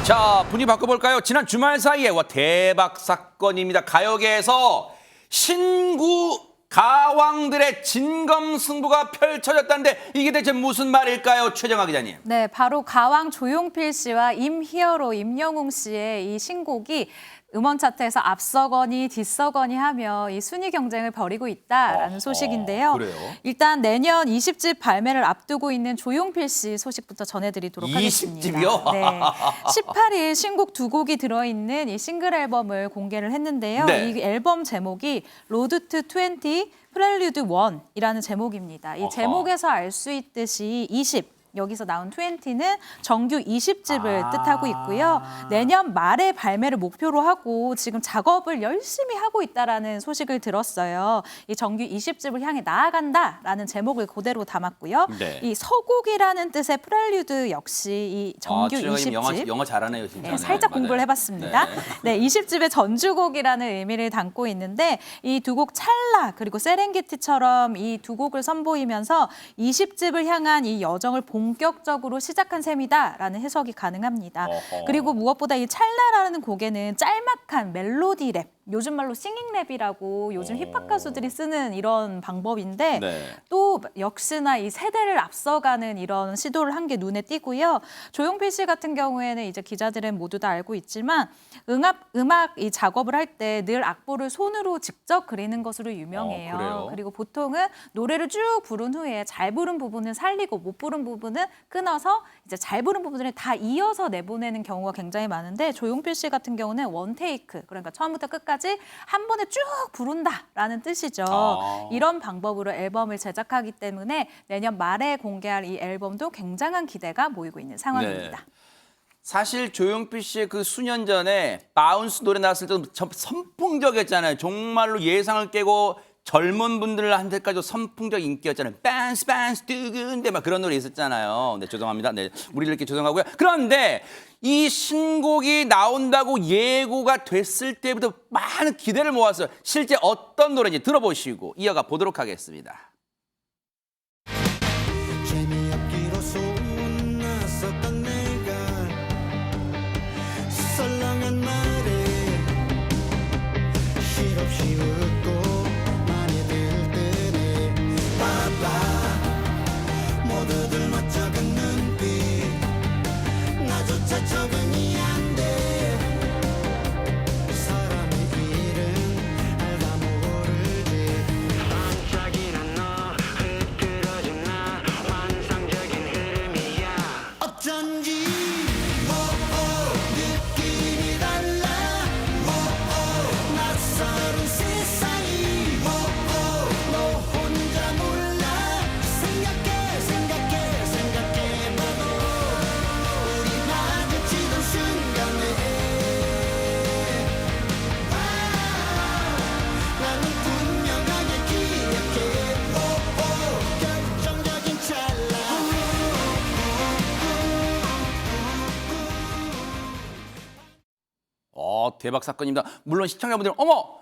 자, 분위 바꿔볼까요? 지난 주말 사이에 대박 사건입니다. 가요계에서 신구 가왕들의 진검승부가 펼쳐졌다는데 이게 대체 무슨 말일까요? 최정아 기자님. 네, 바로 가왕 조용필 씨와 임히어로 임영웅 씨의 이 신곡이 음원 차트에서 앞서거니 뒤서거니 하며 이 순위 경쟁을 벌이고 있다라는 소식인데요. 그래요? 일단 내년 20집 발매를 앞두고 있는 조용필 씨 소식부터 전해드리도록 하겠습니다. 20집이요? 네, 18일 신곡 두 곡이 들어있는 이 싱글 앨범을 공개를 했는데요. 네. 이 앨범 제목이 로드 투 20 프렐류드 1이라는 제목입니다. 이 제목에서 알 수 있듯이 20. 여기서 나온 20는 정규 20집을 뜻하고 있고요. 내년 말에 발매를 목표로 하고 지금 작업을 열심히 하고 있다라는 소식을 들었어요. 이 정규 20집을 향해 나아간다라는 제목을 그대로 담았고요. 네. 이 서곡이라는 뜻의 프렐류드 역시 이 정규 최정아님 20집. 영어 잘하네요, 진짜. 네, 살짝 맞아요. 공부를 해봤습니다. 네, 20집의 전주곡이라는 의미를 담고 있는데 이 두 곡 찰나 그리고 세렝게티처럼 이 두 곡을 선보이면서 20집을 향한 이 여정을 본격적으로 시작한 셈이다라는 해석이 가능합니다. 어허. 그리고 무엇보다 이 찰나라는 곡에는 짤막한 멜로디 랩, 요즘 말로 싱잉 랩이라고 요즘 힙합 가수들이 쓰는 이런 방법인데 네. 또 역시나 이 세대를 앞서가는 이런 시도를 한 게 눈에 띄고요. 조용필 씨 같은 경우에는 이제 기자들은 모두 다 알고 있지만 음악 이 작업을 할 때 늘 악보를 손으로 직접 그리는 것으로 유명해요. 그래요? 그리고 보통은 노래를 쭉 부른 후에 잘 부른 부분은 살리고 못 부른 부분은 끊어서 이제 잘 부른 부분을 다 이어서 내보내는 경우가 굉장히 많은데 조용필 씨 같은 경우는 원 테이크, 그러니까 처음부터 끝까지 한 번에 쭉 부른다라는 뜻이죠. 이런 방법으로 앨범을 제작하기 때문에 내년 말에 공개할 이 앨범도 굉장한 기대가 모이고 있는 상황입니다. 네. 사실 조용필 씨의 그 수년 전에 바운스 노래 나왔을 때도 선풍적이었잖아요. 정말로 예상을 깨고 젊은 분들한테까지 선풍적 인기였잖아요. 빤스 빤스 뜨근데 막 그런 노래 있었잖아요. 네, 죄송합니다. 네, 우리를 이렇게 죄송하고요. 그런데 이 신곡이 나온다고 예고가 됐을 때부터 많은 기대를 모았어요. 실제 어떤 노래인지 들어보시고 이어가 보도록 하겠습니다. 재미없기로 소문났었던 내가 썰렁한 말에 실없이 웃고 많이 들뜨네 봐봐 모두들 멋쩍은 눈빛 나조차 적응이 안돼 사람의 일은 알다 모르지 반짝이는 너 흐트러진 나 환상적인 흐름이야 어쩐지 느낌이 달라 낯설은 세상이 너 혼자 몰라 생각해봐도 우리 마주치던 순간에 나는 분명하게 기억해 결정적인 찰나 대박 사건입니다. 물론 시청자분들은 어머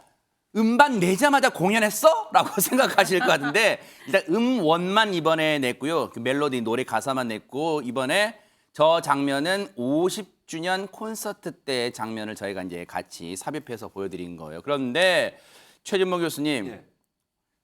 음반 내자마자 공연했어? 라고 생각하실 것 같은데 일단 음원만 이번에 냈고요. 그 멜로디 노래 가사만 냈고 이번에 저 장면은 50주년 콘서트 때 장면을 저희가 이제 같이 삽입해서 보여드린 거예요. 그런데 최진모 교수님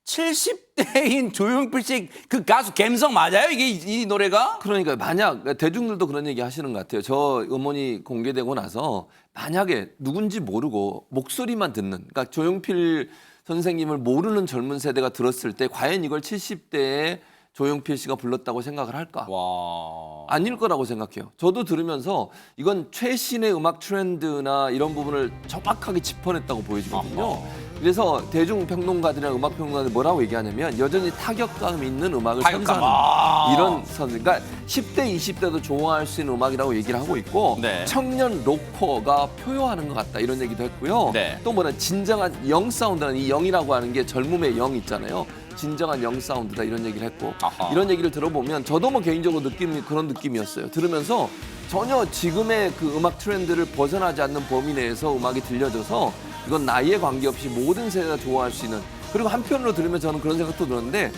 70대인 조용필 씨 그 가수 감성 맞아요? 이게 이 노래가? 그러니까 만약 대중들도 그런 얘기 하시는 것 같아요. 저 음원이 공개되고 나서 만약에 누군지 모르고 목소리만 듣는, 그러니까 조용필 선생님을 모르는 젊은 세대가 들었을 때 과연 이걸 70대에 조용필 씨가 불렀다고 생각을 할까? 와. 아닐 거라고 생각해요. 저도 들으면서 이건 최신의 음악 트렌드나 이런 부분을 정확하게 짚어냈다고 보여지거든요. 그래서 대중평론가들이나 음악평론가들이 뭐라고 얘기하냐면 여전히 타격감 있는 음악을 타격감. 선사하는 이런 그러니까 10대, 20대도 좋아할 수 있는 음악이라고 얘기를 하고 있고 네. 청년 로커가 표효하는 것 같다 이런 얘기도 했고요. 네. 또 뭐냐 진정한 영 사운드라는 이 영이라고 하는 게 젊음의 영 있잖아요. 진정한 영 사운드다 이런 얘기를 했고 아하. 이런 얘기를 들어보면 저도 뭐 개인적으로 그런 느낌이었어요. 들으면서 전혀 지금의 그 음악 트렌드를 벗어나지 않는 범위 내에서 음악이 들려져서 이건 나이에 관계없이 모든 세대가 좋아할 수 있는 그리고 한편으로 들으면 저는 그런 생각도 들었는데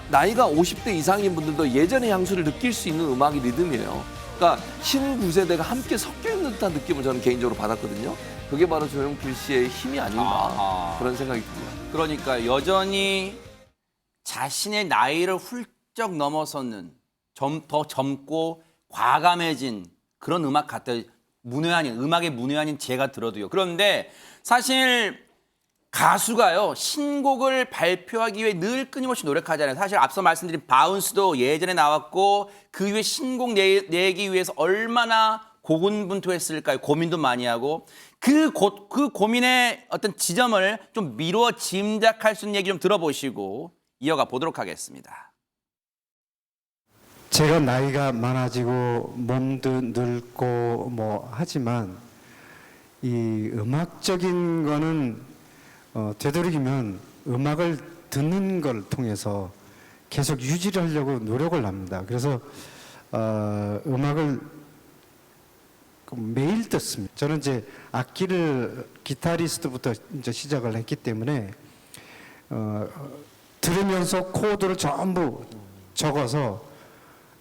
나이가 50대 이상인 분들도 예전의 향수를 느낄 수 있는 음악이 리듬이에요. 그러니까 신구세대가 함께 섞여 있는 듯한 느낌을 저는 개인적으로 받았거든요. 그게 바로 조용필 씨의 힘이 아닌가 아하. 그런 생각이 듭니다. 그러니까 여전히 자신의 나이를 훌쩍 넘어서는 더 젊고 과감해진 그런 음악 같아요. 음악의 문외한인 제가 들어도요. 그런데 사실 가수가요, 신곡을 발표하기 위해 늘 끊임없이 노력하잖아요. 사실 앞서 말씀드린 바운스도 예전에 나왔고 그 이후에 신곡 내기 위해서 얼마나 고군분투했을까요? 고민도 많이 하고 그 고민의 어떤 지점을 좀 미루어 짐작할 수 있는 얘기 좀 들어보시고 이어가 보도록 하겠습니다. 제가 나이가 많아지고 몸도 늙고 뭐 하지만 이 음악적인 거는 되도록이면 음악을 듣는 걸 통해서 계속 유지를 하려고 노력을 합니다. 그래서 음악을 매일 듣습니다. 저는 이제 악기를 기타리스트부터 이제 시작을 했기 때문에 들으면서 코드를 전부 적어서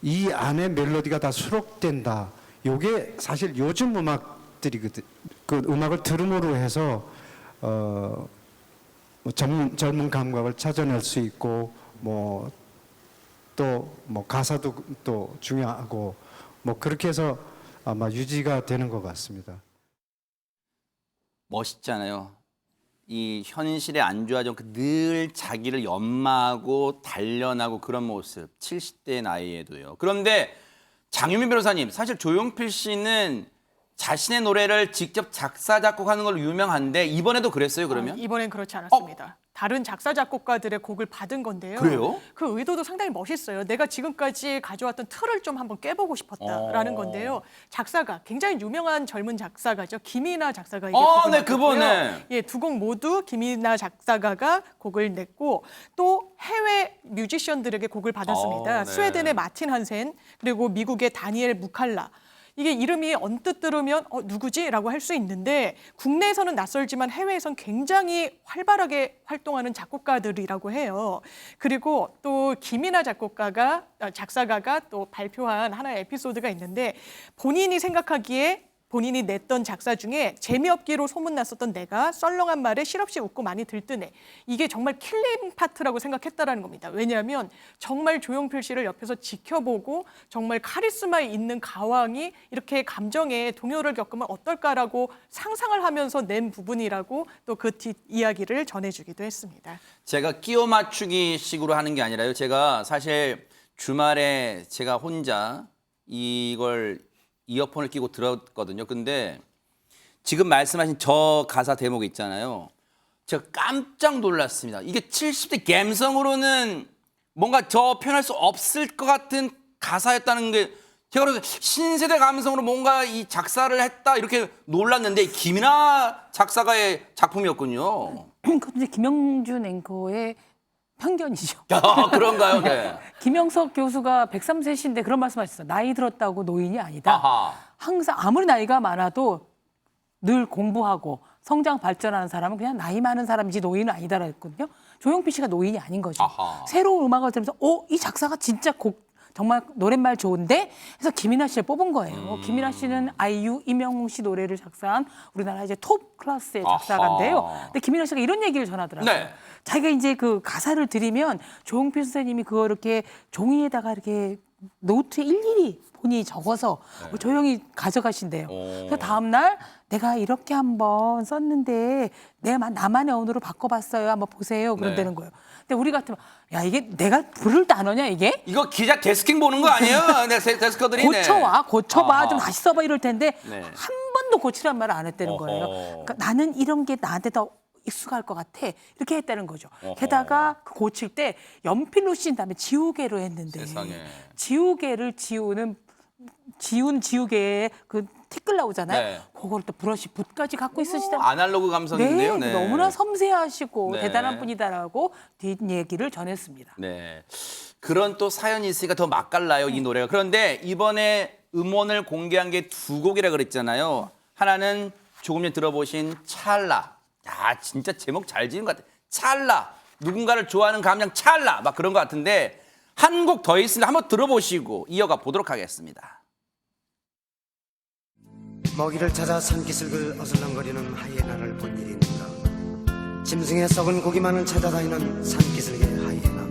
이 안에 멜로디가 다 수록된다. 요게 사실 요즘 음악들이거든. 그 음악을 들음으로 해서 뭐 젊은 감각을 찾아낼 수 있고 뭐 또 뭐 가사도 또 중요하고 뭐 그렇게 해서 아마 유지가 되는 것 같습니다. 멋있잖아요. 이 현실에 안주하지 않고 늘 자기를 연마하고 단련하고 그런 모습. 70대 나이에도요. 그런데 장유민 변호사님, 사실 조용필 씨는 자신의 노래를 직접 작사 작곡하는 걸로 유명한데 이번에도 그랬어요, 그러면? 이번엔 그렇지 않았습니다. 다른 작사 작곡가들의 곡을 받은 건데요. 그래요? 그 의도도 상당히 멋있어요. 내가 지금까지 가져왔던 틀을 좀 한번 깨보고 싶었다라는 건데요. 작사가 굉장히 유명한 젊은 작사가죠. 김이나 작사가 이게 곡을 네, 그분, 냈고요. 네. 예, 두 곡 모두 김이나 작사가가 곡을 냈고 또 해외 뮤지션들에게 곡을 받았습니다. 네. 스웨덴의 마틴 한센 그리고 미국의 다니엘 무칼라. 이게 이름이 언뜻 들으면 누구지? 라고 할 수 있는데 국내에서는 낯설지만 해외에선 굉장히 활발하게 활동하는 작곡가들이라고 해요. 그리고 또 김이나 작사가가 또 발표한 하나의 에피소드가 있는데 본인이 생각하기에 본인이 냈던 작사 중에 재미없기로 소문났었던 내가 썰렁한 말에 실없이 웃고 많이 들뜨네. 이게 정말 킬링 파트라고 생각했다라는 겁니다. 왜냐하면 정말 조용필 씨를 옆에서 지켜보고 정말 카리스마 있는 가왕이 이렇게 감정에 동요를 겪으면 어떨까라고 상상을 하면서 낸 부분이라고 또 그 뒷이야기를 전해주기도 했습니다. 제가 끼워 맞추기 식으로 하는 게 아니라요. 제가 사실 주말에 제가 혼자 이걸 이어폰을 끼고 들었거든요. 근데 지금 말씀하신 저 가사 대목 있잖아요. 제가 깜짝 놀랐습니다. 이게 70대 감성으로는 뭔가 저 표현할 수 없을 것 같은 가사였다는 게 제가 그래서 신세대 감성으로 뭔가 이 작사를 했다 이렇게 놀랐는데 김이나 작사가의 작품이었군요. 그건 이제 김영준 앵커의 편견이죠. 아, 그런가요? 네. 김영석 교수가 103세신데 그런 말씀하셨어요. 나이 들었다고 노인이 아니다. 아하. 항상 아무리 나이가 많아도 늘 공부하고 성장 발전하는 사람은 그냥 나이 많은 사람이지 노인은 아니다라고 했거든요. 조용필 씨가 노인이 아닌 거죠. 아하. 새로운 음악을 들으면서 이 작사가 진짜 정말 노랫말 좋은데 해서 김이나 씨를 뽑은 거예요. 김이나 씨는 아이유, 임영웅 씨 노래를 작사한 우리나라 이제 톱 클래스의 작사가인데요. 아하. 근데 김이나 씨가 이런 얘기를 전하더라고요. 네. 자기가 이제 그 가사를 들으면 조용필 선생님이 그거 이렇게 종이에다가 이렇게 노트에 일일이 본인이 적어서 조용히 가져가신대요. 그래서 다음 날 내가 이렇게 한번 썼는데 나만의 언어로 바꿔봤어요. 한번 보세요. 그런다는 거예요. 근데 우리 같으면 야 이게 내가 부를 단어냐 이게? 이거 기자 데스킹 보는 거 아니에요? 네, 데스커들이. 고쳐봐 아하. 좀 다시 써봐 이럴 텐데 네. 한 번도 고치란 말을 안 했다는 거예요. 그러니까 나는 이런 게 나한테 더 익숙할 것 같아 이렇게 했다는 거죠. 게다가 그 고칠 때 연필로 씌운 다음에 지우개로 했는데 세상에. 지우개를 지우는 지우개에 그 티끌 나오잖아요. 네. 그걸 또 브러쉬 붓까지 갖고 있으시다는 아날로그 감성인데요. 네, 너무나 섬세하시고 네. 대단한 분이다라고 뒷얘기를 전했습니다. 네. 그런 또 사연이 있으니까 더 맛깔나요, 이 노래가. 그런데 이번에 음원을 공개한 게 두 곡이라 그랬잖아요. 하나는 조금 전에 들어보신 찰나. 야, 진짜 제목 잘 지은 것 같아. 찰나. 누군가를 좋아하는 감정 찰나. 막 그런 것 같은데 한 곡 더 있습니다. 한번 들어보시고 이어가 보도록 하겠습니다. 먹이를 찾아 산기슭을 어슬렁거리는 하이에나를 본 일이 있는가. 짐승의 썩은 고기만을 찾아다니는 산기슭의 하이에나.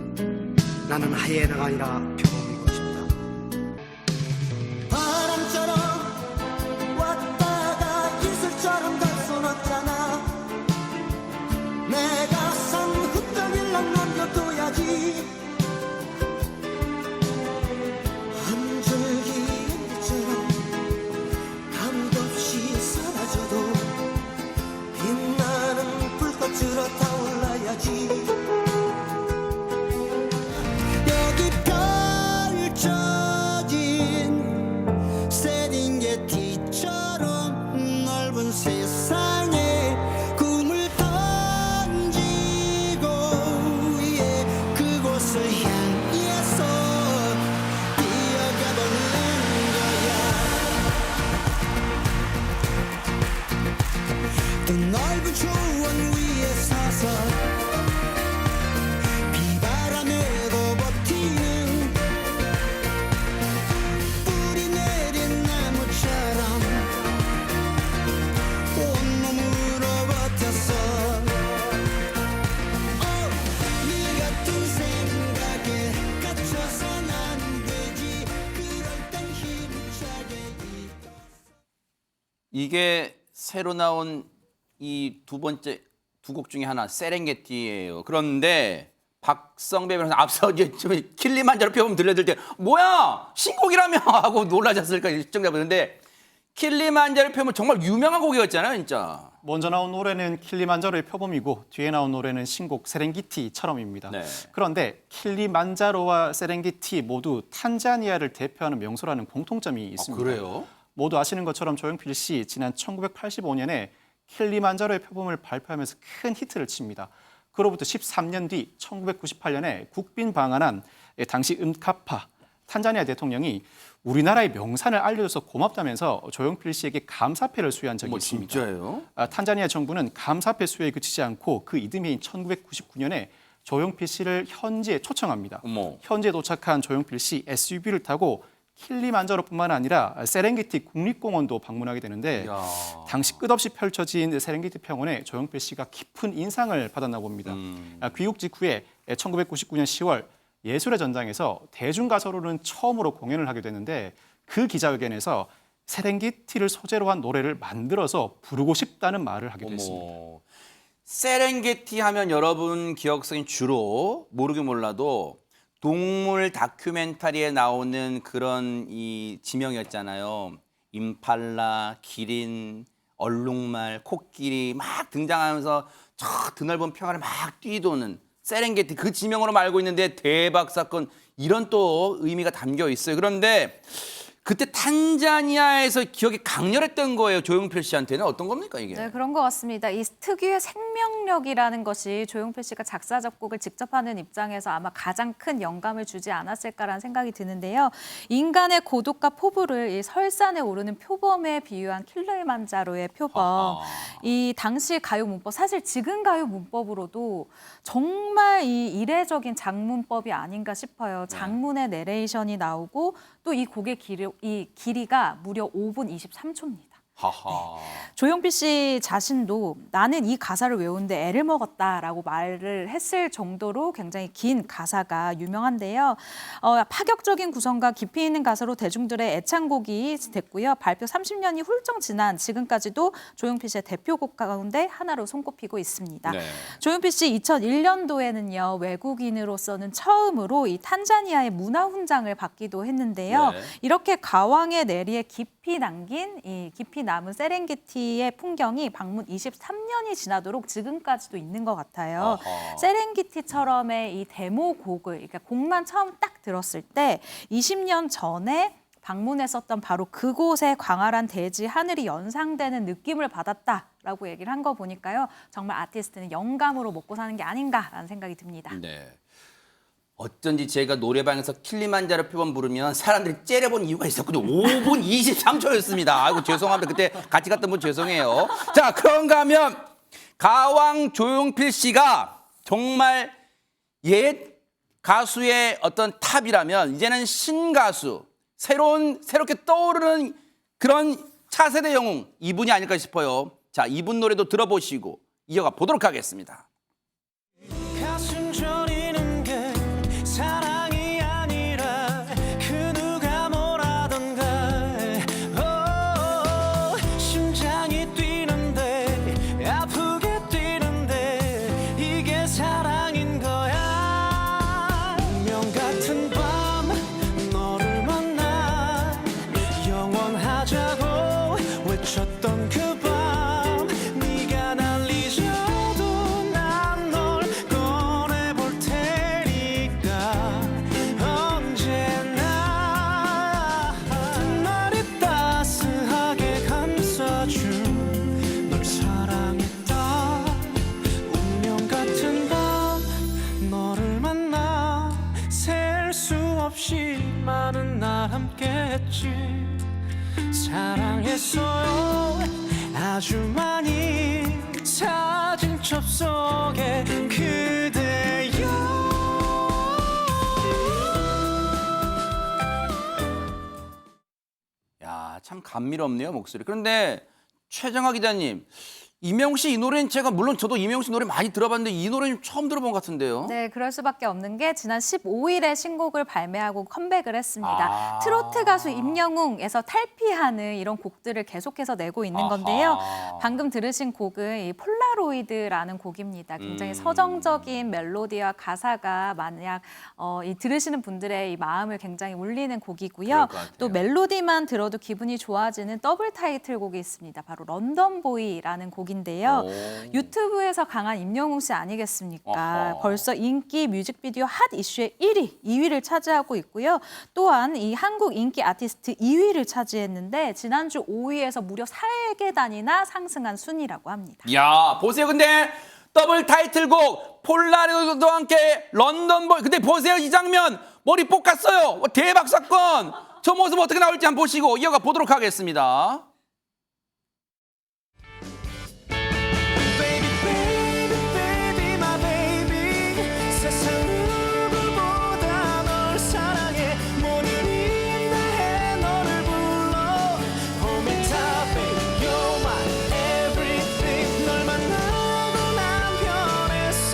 나는 하이에나가 아니라 표범이고 싶다. 바람처럼 왔다가 이슬처럼 갈 순 없잖아. 내가 산 흙덩이랑 남겨둬야지. 한 줄기처럼 아무도 없이 사라져도 빛나는 불꽃으로 타올라야지. 여기 펼쳐진 세렝게티처럼 넓은 세상에 꿈을 던지고 그곳을 향해서 뛰어가보는 거야. 또 넓은 초원 위에 서서 비바람에도 버티는 뿌리 내린 나무처럼 온몸으로 버텼어. 네 같은 생각에 갇혀선 안 되지. 그럴 땐 힘차게 이게 새로 나온 이 두 번째 두 곡 중에 하나 세렝게티예요. 그런데 박성배 변호사 앞서 이제 좀 킬리만자로 표범 들려줄 때 뭐야 신곡이라며 하고 놀라셨을까 시청자분인데 킬리만자로 표범은 정말 유명한 곡이었잖아요, 진짜. 먼저 나온 노래는 킬리만자로의 표범이고 뒤에 나온 노래는 신곡 세렝게티처럼입니다. 네. 그런데 킬리만자로와 세렝게티 모두 탄자니아를 대표하는 명소라는 공통점이 있습니다. 그래요? 모두 아시는 것처럼 조용필 씨 지난 1985년에 킬리만자로의 표범을 발표하면서 큰 히트를 칩니다. 그로부터 13년 뒤 1998년에 국빈 방한한 당시 음카파 탄자니아 대통령이 우리나라의 명산을 알려줘서 고맙다면서 조용필 씨에게 감사패를 수여한 적이 있습니다. 진짜예요? 탄자니아 정부는 감사패 수여에 그치지 않고 그 이듬해인 1999년에 조용필 씨를 현지에 초청합니다. 어머. 현지에 도착한 조용필 씨 SUV를 타고 킬리만자로뿐만 아니라 세렝게티 국립공원도 방문하게 되는데 야. 당시 끝없이 펼쳐진 세렝게티 평원에 조용필 씨가 깊은 인상을 받았나 봅니다. 귀국 직후에 1999년 10월 예술의 전당에서 대중가수로는 처음으로 공연을 하게 되는데 그 기자회견에서 세렝게티를 소재로 한 노래를 만들어서 부르고 싶다는 말을 하게 됐습니다. 어머. 세렝게티 하면 여러분 기억속엔 주로 모르긴 몰라도 동물 다큐멘터리에 나오는 그런 이 지명이었잖아요. 임팔라, 기린, 얼룩말, 코끼리 막 등장하면서 저 드넓은 평야를 막 뛰도는 세렝게티 그 지명으로 알고 있는데 대박 사건 이런 또 의미가 담겨 있어요. 그런데 그때 탄자니아에서 기억이 강렬했던 거예요. 조용필 씨한테는 어떤 겁니까 이게? 네, 그런 것 같습니다. 이 특유의 생명력이라는 것이 조용필 씨가 작사 작곡을 직접 하는 입장에서 아마 가장 큰 영감을 주지 않았을까라는 생각이 드는데요. 인간의 고독과 포부를 이 설산에 오르는 표범에 비유한 킬리만자로의 표범. 이 당시 가요 문법, 사실 지금 가요 문법으로도 정말 이 이례적인 장문법이 아닌가 싶어요. 장문의 내레이션이 나오고 또 이 곡의 길이가 무려 5분 23초입니다. 하하. 조용필 씨 자신도 나는 이 가사를 외우는데 애를 먹었다라고 말을 했을 정도로 굉장히 긴 가사가 유명한데요. 파격적인 구성과 깊이 있는 가사로 대중들의 애창곡이 됐고요. 발표 30년이 훌쩍 지난 지금까지도 조용필 씨의 대표곡 가운데 하나로 손꼽히고 있습니다. 네. 조용필 씨 2001년도에는요. 외국인으로서는 처음으로 이 탄자니아의 문화훈장을 받기도 했는데요. 네. 이렇게 가왕의 내리에 깊이 남은 세렝게티의 풍경이 방문 23년이 지나도록 지금까지도 있는 것 같아요. 아하. 세렝게티처럼의 이 데모곡을, 그러니까 곡만 처음 딱 들었을 때 20년 전에 방문했었던 바로 그곳의 광활한 대지 하늘이 연상되는 느낌을 받았다라고 얘기를 한 거 보니까요. 정말 아티스트는 영감으로 먹고 사는 게 아닌가라는 생각이 듭니다. 네. 어쩐지 제가 노래방에서 킬리만자로 표범 부르면 사람들이 째려본 이유가 있었거든요. 5분 23초였습니다. 아이고 죄송합니다. 그때 같이 갔던 분 죄송해요. 자, 그런가 하면 가왕 조용필 씨가 정말 옛 가수의 어떤 탑이라면 이제는 신가수, 새롭게 떠오르는 그런 4세대 영웅 이분이 아닐까 싶어요. 자, 이분 노래도 들어보시고 이어가 보도록 하겠습니다. 가슴 저리는 게 사랑이 아니라 그 누가 뭐라던가 심장이 뛰는데 아프게 뛰는데 이게 사랑인 거야. 운명 같은 밤 너를 만나 영원하자고 외쳤던 그 밤 네가 날 잊어도 난 널 꺼내볼 테니까 언제나 나를 따스하게 감싸준 널 사랑했다. 운명 같은 밤 너를 만나 셀 수 없이 많은 날 함께했지. 사랑했어요 아주 많이 사진첩 속에 그대여. 야, 참 감미롭네요, 목소리. 그런데 최정아 기자님, 이명웅 씨 이 노래는 제가 물론 저도 이명웅 씨 노래 많이 들어봤는데 이 노래는 처음 들어본 것 같은데요. 네, 그럴 수밖에 없는 게 지난 15일에 신곡을 발매하고 컴백을 했습니다. 트로트 가수 임영웅에서 탈피하는 이런 곡들을 계속해서 내고 있는 건데요. 방금 들으신 곡은 이 폴라로이드라는 곡입니다. 굉장히 서정적인 멜로디와 가사가 만약 이 들으시는 분들의 이 마음을 굉장히 울리는 곡이고요. 그럴 것 같아요. 또 멜로디만 들어도 기분이 좋아지는 더블 타이틀곡이 있습니다. 바로 런던보이라는 곡인데요. 유튜브에서 강한 임영웅 씨 아니겠습니까? 어허. 벌써 인기 뮤직비디오 핫 이슈의 2위를 차지하고 있고요. 또한 이 한국 인기 아티스트 2위를 차지했는데 지난주 5위에서 무려 4계단이나 상승한 순위라고 합니다. 야, 보세요. 근데 더블 타이틀곡 폴라로이드와 함께 런던보이. 근데 보세요, 이 장면. 머리 볶았어요. 대박 사건. 저 모습 어떻게 나올지 한번 보시고 이어가 보도록 하겠습니다. Baby baby baby my baby 세상 누구보다 널 사랑해. 모든 일다 해 너를 불러 봄이 다 baby you're my everything. 널 만나고 난 변했어.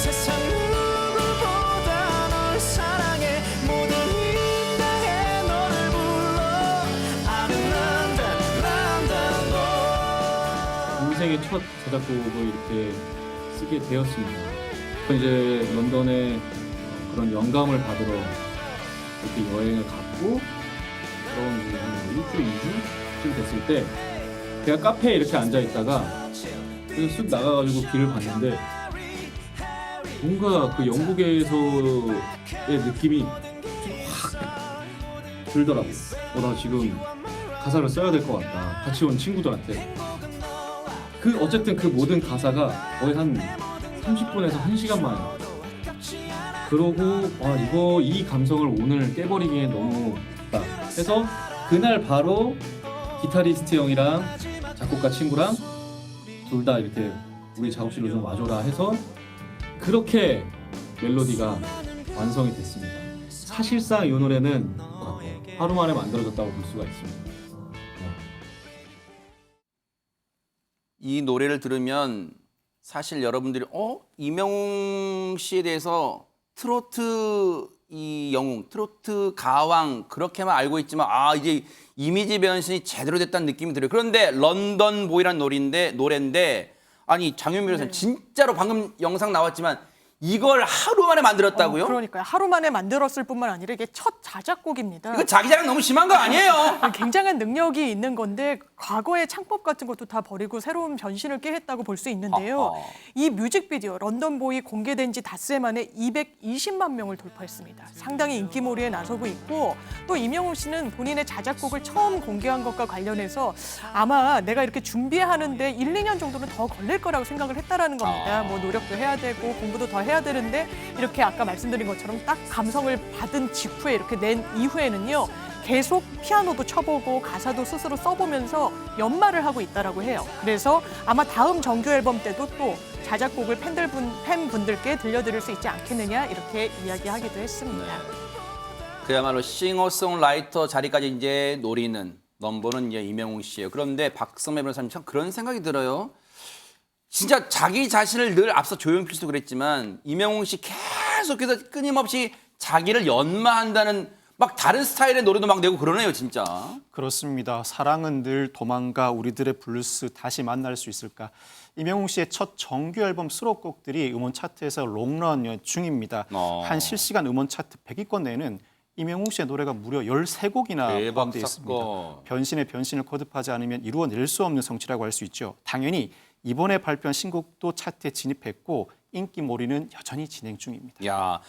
세상 누구보다 널 사랑해. 모든 일다 해 너를 불러 I'm in London London boy. 인생의 첫 자작곡을 이렇게 쓰게 되었습니다. 이제 런던에 그런 영감을 받으러 이렇게 여행을 갔고 그런 이제 한 일주일, 2주쯤 됐을 때 제가 카페에 이렇게 앉아 있다가 쓱 나가가지고 길을 봤는데 뭔가 그 영국에서의 느낌이 확 들더라고요. 나 지금 가사를 써야 될 것 같다. 같이 온 친구들한테. 어쨌든 그 모든 가사가 거의 한 30분에서 1시간 만에 그러고 이 감성을 오늘 깨버리기엔 너무 좋다 해서 그날 바로 기타리스트 형이랑 작곡가 친구랑 둘 다 이렇게 우리 작업실로 좀 와줘라 해서 그렇게 멜로디가 완성이 됐습니다. 사실상 이 노래는 하루 만에 만들어졌다고 볼 수가 있습니다. 이 노래를 들으면 사실 여러분들이 이명웅 씨에 대해서 트로트 이 영웅, 트로트 가왕 그렇게만 알고 있지만 이제 이미지 변신이 제대로 됐다는 느낌이 들어요. 그런데 런던 보이라는 노래인데 아니 장윤미 변호사님 진짜로 방금 영상 나왔지만 이걸 하루 만에 만들었다고요? 그러니까요. 하루 만에 만들었을 뿐만 아니라 이게 첫 자작곡입니다. 이거 자기 자랑 너무 심한 거 아니에요? 굉장한 능력이 있는 건데 과거의 창법 같은 것도 다 버리고 새로운 변신을 꾀했다고 볼 수 있는데요. 이 뮤직비디오 런던보이 공개된 지 닷새 만에 220만 명을 돌파했습니다. 상당히 인기몰이에 나서고 있고 또 임영웅 씨는 본인의 자작곡을 처음 공개한 것과 관련해서 아마 내가 이렇게 준비하는데 1, 2년 정도는 더 걸릴 거라고 생각을 했다라는 겁니다. 뭐 노력도 해야 되고 공부도 더 해야 되는데 이렇게 아까 말씀드린 것처럼 딱 감성을 받은 직후에 이렇게 낸 이후에는요. 계속 피아노도 쳐보고 가사도 스스로 써보면서 연마를 하고 있다라고 해요. 그래서 아마 다음 정규 앨범 때도 또 자작곡을 팬분들께 들려드릴 수 있지 않겠느냐 이렇게 이야기하기도 했습니다. 그야말로 싱어송라이터 자리까지 이제 노리는 넘버는 이제 이명웅 씨예요. 그런데 박성매 변호사님 참 그런 생각이 들어요. 진짜 자기 자신을 늘 앞서 조용필 씨도 그랬지만 이명웅 씨 계속해서 끊임없이 자기를 연마한다는 막 다른 스타일의 노래도 막 내고 그러네요, 진짜. 그렇습니다. 사랑은 늘 도망가 우리들의 블루스 다시 만날 수 있을까. 이명웅 씨의 첫 정규 앨범 수록곡들이 음원 차트에서 롱런 중입니다. 한 실시간 음원 차트 100위권 내에는 이명웅 씨의 노래가 무려 13곡이나 대박 포함되어 있습니다. 사건. 변신의 변신을 거듭하지 않으면 이루어낼 수 없는 성취라고 할 수 있죠. 당연히 이번에 발표한 신곡도 차트에 진입했고 인기몰이는 여전히 진행 중입니다. 야,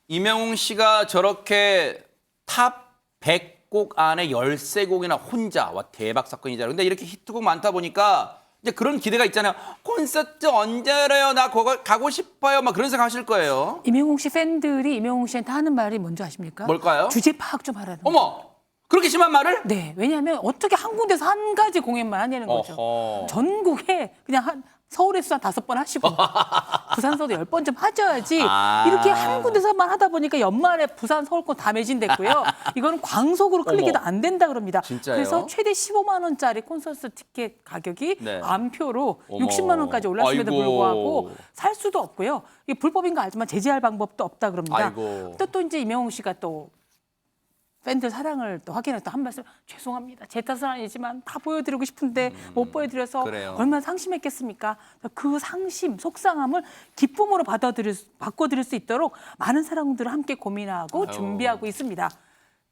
이명웅 씨가 저렇게 탑 100곡 안에 13곡이나 혼자 와 대박 사건이잖아요. 근데 이렇게 히트곡 많다 보니까 이제 그런 기대가 있잖아요. 콘서트 언제 열어요? 나 그거 가고 싶어요. 막 그런 생각 하실 거예요. 이명웅 씨 팬들이 이명웅 씨한테 하는 말이 뭔지 아십니까? 뭘까요? 주제 파악 좀 하라는 거예요. 어머, 그렇게 심한 말을? 네, 왜냐하면 어떻게 한 군데서 한 가지 공연만 하냐는 거죠. 어허. 전국에 그냥 서울에서 한 5번 하시고 부산서도 10번 좀 하셔야지 아. 이렇게 한 군데서만 하다 보니까 연말에 부산 서울권 다 매진됐고요. 이거는 광속으로 클릭해도 안 된다 그럽니다. 진짜요? 그래서 최대 15만 원짜리 콘서트 티켓 가격이 네. 암표로 어머. 60만 원까지 올랐음에도 아이고. 불구하고 살 수도 없고요. 이게 불법인 거 알지만 제재할 방법도 없다 그럽니다. 아이고. 또 이제 이명웅 씨가 또 팬들 사랑을 또 확인해 또 한 말씀 죄송합니다. 제 탓은 아니지만 다 보여드리고 싶은데 못 보여드려서 그래요. 얼마나 상심했겠습니까? 그 상심, 속상함을 기쁨으로 바꿔드릴 수 있도록 많은 사람들을 함께 고민하고 아유. 준비하고 있습니다.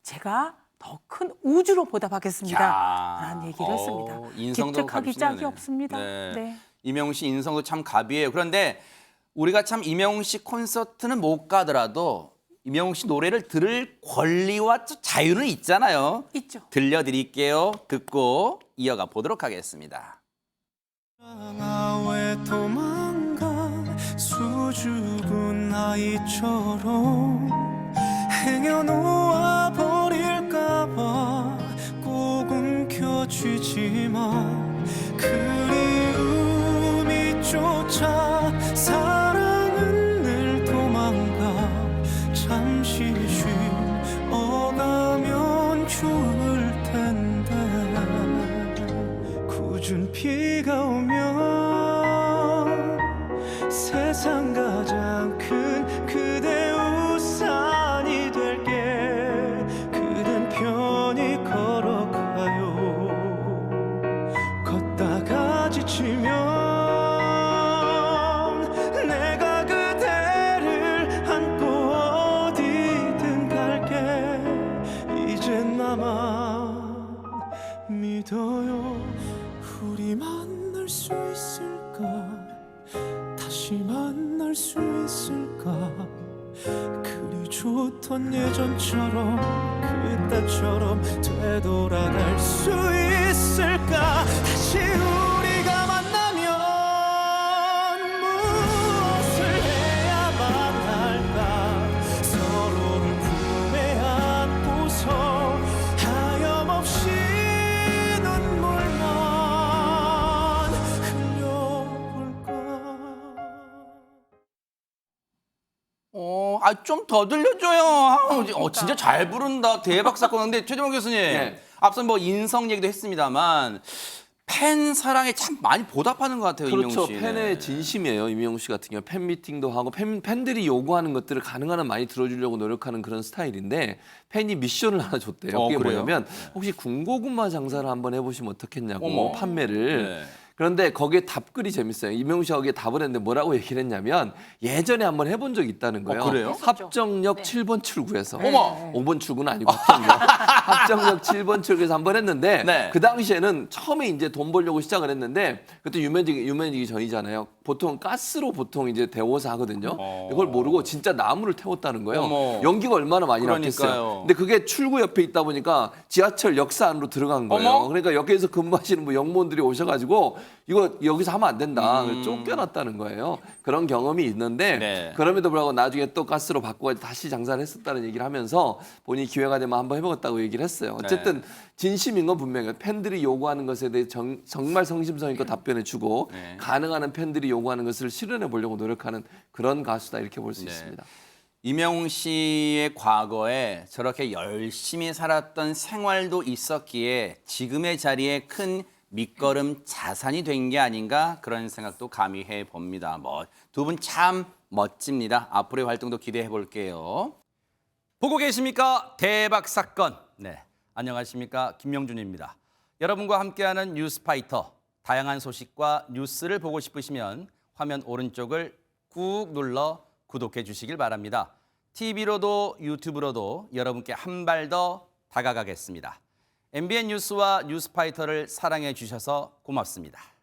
제가 더 큰 우주로 보답하겠습니다. 야. 라는 얘기를 했습니다. 인성도 기특하기 가비시네요. 짝이 없습니다. 네. 네. 이명웅 씨 인성도 참 갑이에요. 그런데 우리가 참 이명웅 씨 콘서트는 못 가더라도 이명웅 씨 노래를 들을 권리와 또 자유는 있잖아요. 있죠. 들려드릴게요. 듣고 이어가 보도록 하겠습니다. 왜 도망가 수줍은 아이처럼 행여놓아 버릴까봐 꼭 움켜쥐지만 그리움이 쫓아 사랑은 늘 도망가 잠시 쉬어가면 좋을 텐데 굳은 비가 오면 세상 가장 큰 그대 우산이 될게 그댄 편히 걸어가요 걷다가 지치면 내가 그대를 안고 어디든 갈게 이젠 나만 믿어요 우리 만날 수 있을까 다시 만날 수 있을까 그리 좋던 예전처럼 그때처럼 되돌아갈 수 있을까 다시 우리가 만나면 무엇을 해야만 할까 서로를 품에 안고서 하염없이 눈물만 흘려볼까 좀 더 들려줘요. 진짜 잘 부른다. 대박 사건. 근데 최재원 교수님, 네. 앞서 뭐 인성 얘기도 했습니다만 팬 사랑에 참 많이 보답하는 것 같아요. 그렇죠. 이명웅 씨. 팬의 진심이에요. 이명웅 씨 같은 경우 팬 미팅도 하고 팬들이 요구하는 것들을 가능한 한 많이 들어주려고 노력하는 그런 스타일인데 팬이 미션을 하나 줬대요. 그게 그래요? 뭐냐면 혹시 군고구마 장사를 한번 해보시면 어떻겠냐고 어머. 판매를. 네. 그런데 거기에 답글이 재밌어요. 이명웅 씨가 거기에 답을 했는데 뭐라고 얘기를 했냐면 예전에 한번 해본 적이 있다는 거예요. 그래요? 합정역 7번 출구에서. 어머. 5번 출구는 아니고 합정역. 합정역 7번 출구에서 한번 했는데 네. 그 당시에는 처음에 이제 돈 벌려고 시작을 했는데 그때 유명해지기 전이잖아요. 보통 가스로 보통 이제 데워서 하거든요. 이걸 모르고 진짜 나무를 태웠다는 거예요. 어머. 연기가 얼마나 많이 그러니까요. 났겠어요. 근데 그게 출구 옆에 있다 보니까 지하철 역사 안으로 들어간 거예요. 어머. 그러니까 여기에서 근무하시는 뭐 영무원들이 오셔가지고 이거 여기서 하면 안 된다. 쫓겨났다는 거예요. 그런 경험이 있는데 네. 그럼에도 불구하고 나중에 또 가스로 바꿔서 다시 장사를 했었다는 얘기를 하면서 본인이 기회가 되면 한번 해보겠다고 얘기를 했어요. 어쨌든 진심인 건 분명해요. 팬들이 요구하는 것에 대해 정말 성심성의껏 답변해주고 네. 가능한 한 팬들이 요구하는 것을 실현해 보려고 노력하는 그런 가수다 이렇게 볼 수 있습니다. 이명웅 씨의 과거에 저렇게 열심히 살았던 생활도 있었기에 지금의 자리에 큰 밑거름 자산이 된 게 아닌가 그런 생각도 감히 해봅니다. 두 분 참 멋집니다. 앞으로의 활동도 기대해 볼게요. 보고 계십니까? 대박 사건. 네, 안녕하십니까? 김명준입니다. 여러분과 함께하는 뉴스파이터. 다양한 소식과 뉴스를 보고 싶으시면 화면 오른쪽을 꾹 눌러 구독해 주시길 바랍니다. TV로도 유튜브로도 여러분께 한 발 더 다가가겠습니다. MBN 뉴스와 뉴스파이터를 사랑해 주셔서 고맙습니다.